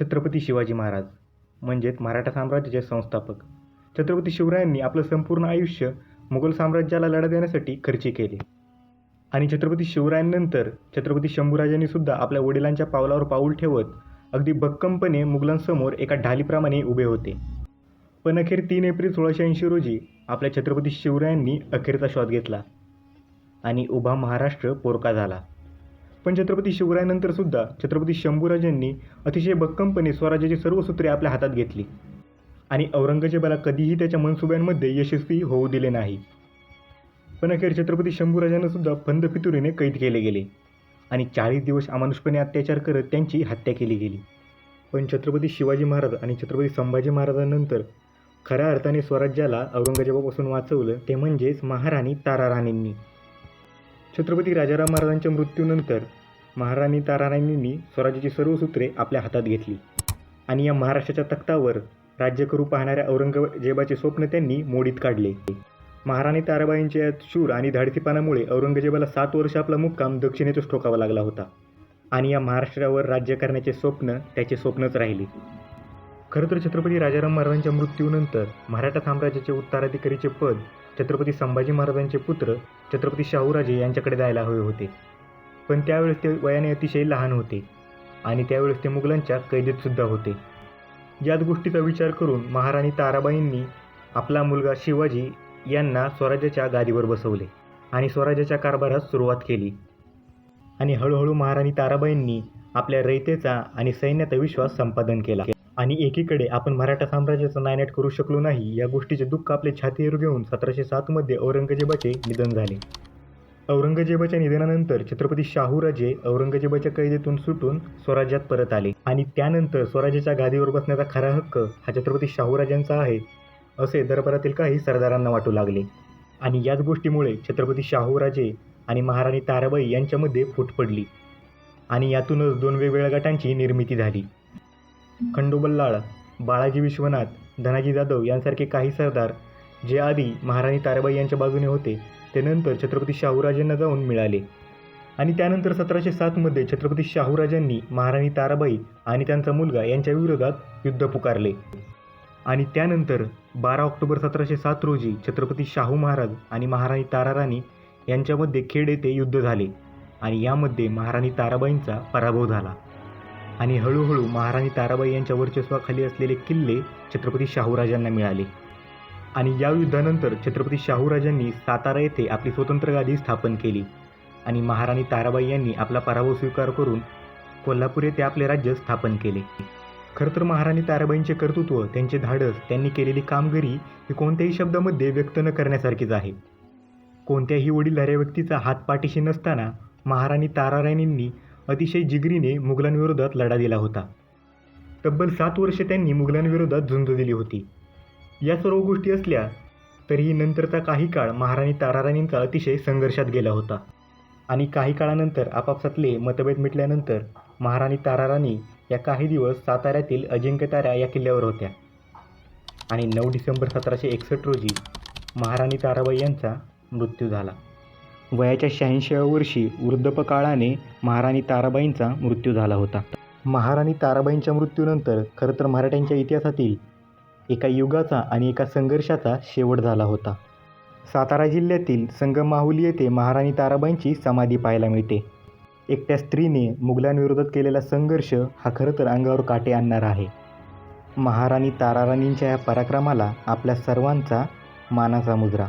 छत्रपती शिवाजी महाराज म्हणजेच मराठा साम्राज्याचे संस्थापक. छत्रपती शिवरायांनी आपलं संपूर्ण आयुष्य मुघल साम्राज्याला लढा देण्यासाठी खर्ची केले आणि छत्रपती शिवरायांनंतर छत्रपती शंभूराजांनी सुद्धा आपल्या वडिलांच्या पावलावर पाऊल ठेवत अगदी भक्कमपणे मुघलांसमोर एका ढालीप्रमाणे उभे होते. पण अखेर 3 एप्रिल 1680 रोजी आपल्या छत्रपती शिवरायांनी अखेरचा श्वास घेतला आणि उभा महाराष्ट्र पोरका झाला. पण छत्रपती शिवरायांनंतर सुद्धा छत्रपती शंभूराजांनी अतिशय भक्कमपणे स्वराज्याची सर्व सूत्रे आपल्या हातात घेतली आणि औरंगजेबाला कधीही त्याच्या मनसुब्यांमध्ये यशस्वी होऊ दिले नाही. पण अखेर छत्रपती शंभूराजांना सुद्धा फंदफितुरीने कैद केले गेले आणि 40 दिवस अमानुषपणे अत्याचार करत त्यांची हत्या केली गेली. पण छत्रपती शिवाजी महाराज आणि छत्रपती संभाजी महाराजांनंतर खऱ्या अर्थाने स्वराज्याला औरंगजेबापासून वाचवलं ते म्हणजेच महाराणी ताराराणींनी. छत्रपती राजाराम महाराजांच्या मृत्यूनंतर महाराणी ताराराणींनी स्वराज्याची सर्व सूत्रे आपल्या हातात घेतली आणि या महाराष्ट्राच्या तख्तावर राज्य करू पाहणाऱ्या औरंगजेबाचे स्वप्न त्यांनी मोडीत काढले. महाराणी ताराबाईंच्या या शूर आणि धाडसीपणामुळे औरंगजेबाला 7 वर्ष आपला मुक्काम दक्षिणेतच ठोकावा लागला होता आणि या महाराष्ट्रावर राज्य करण्याचे स्वप्न त्याचे स्वप्नच राहिले. खरं तर छत्रपती राजाराम महाराजांच्या मृत्यूनंतर मराठा साम्राज्याचे उत्तराधिकारीचे पद छत्रपती संभाजी महाराजांचे पुत्र छत्रपती शाहूराजे यांच्याकडे जायला हवे होते. पण त्यावेळेस ते वयाने अतिशय लहान होते आणि त्यावेळेस ते मुघलांच्या कैदेत सुद्धा होते. याच गोष्टीचा विचार करून महाराणी ताराबाईंनी आपला मुलगा शिवाजी यांना स्वराज्याच्या गादीवर बसवले आणि स्वराज्याच्या कारभारास सुरुवात केली. आणि हळूहळू महाराणी ताराबाईंनी आपल्या रयतेचा आणि सैन्याचा विश्वास संपादन केला. आणि एकीकडे आपण मराठा साम्राज्याचा नायनाट करू शकलो नाही या गोष्टीचे दुःख आपले छातीवर घेऊन 1707 मध्ये औरंगजेबाचे निधन झाले. औरंगजेबाच्या निधनानंतर छत्रपती शाहूराजे औरंगजेबाच्या कैदेतून सुटून स्वराज्यात परत आले आणि त्यानंतर स्वराज्याच्या गादीवर बसण्याचा खरा हक्क हा छत्रपती शाहूराजांचा आहे असे दरबारातील काही सरदारांना वाटू लागले. आणि याच गोष्टीमुळे छत्रपती शाहूराजे आणि महाराणी ताराबाई यांच्यामध्ये फूट पडली आणि यातूनच 2 वेगवेगळ्या गटांची निर्मिती झाली. खंडोबल्लाळ, बाळाजी विश्वनाथ, धनाजी जाधव यांसारखे काही सरदार जे आधी महाराणी ताराबाई यांच्या बाजूने होते ते नंतर छत्रपती शाहूराजांना जाऊन मिळाले आणि त्यानंतर 1707 मध्ये छत्रपती शाहूराजांनी महाराणी ताराबाई आणि त्यांचा मुलगा यांच्या विरोधात युद्ध पुकारले आणि त्यानंतर 12 ऑक्टोबर 1707 रोजी छत्रपती शाहू महाराज आणि महाराणी ताराराणी यांच्यामध्ये खेड येथे युद्ध झाले आणि यामध्ये महाराणी ताराबाईंचा पराभव झाला आणि हळूहळू महाराणी ताराबाई यांच्या वर्चस्वाखाली असलेले किल्ले छत्रपती शाहूराजांना मिळाले. आणि या युद्धानंतर छत्रपती शाहूराजांनी सातारा येथे आपली स्वतंत्र गादी स्थापन केली आणि महाराणी ताराबाई यांनी आपला पराभव स्वीकार करून कोल्हापूर येथे आपले राज्य स्थापन केले. खरं तर महाराणी ताराबाईंचे कर्तृत्व, त्यांचे धाडस, त्यांनी केलेली कामगिरी ही कोणत्याही शब्दामध्ये व्यक्त न करण्यासारखीच आहे. कोणत्याही वडीलधाऱ्या व्यक्तीचा हात पाठीशी नसताना महाराणी ताराराणींनी अतिशय जिगरीने मुघलांविरोधात लढा दिला होता. तब्बल 7 वर्षे त्यांनी मुघलांविरोधात झुंज दिली होती. या सर्व गोष्टी असल्या तरीही नंतरचा काही काळ महाराणी ताराराणींचा अतिशय संघर्षात गेला होता आणि काही काळानंतर आपापसातले मतभेद मिटल्यानंतर महाराणी ताराराणी या काही दिवस साताऱ्यातील अजिंक्यतारा या किल्ल्यावर होत्या आणि 9 डिसेंबर 1761 रोजी महाराणी ताराबाई यांचा मृत्यू झाला. वयाच्या 86व्या वर्षी वृद्धापकाळाने महाराणी ताराबाईंचा मृत्यू झाला होता. महाराणी ताराबाईंच्या मृत्यूनंतर खरं तर मराठ्यांच्या इतिहासातील एका युगाचा आणि एका संघर्षाचा शेवट झाला होता. सातारा जिल्ह्यातील संगम येथे महाराणी ताराबाईंची समाधी पाहायला मिळते. एकट्या स्त्रीने मुघलांविरोधात केलेला संघर्ष हा खरं तर अंगावर काटे आणणारा आहे. महाराणी ताराराणींच्या या पराक्रमाला आपल्या सर्वांचा मानाचा मुजरा.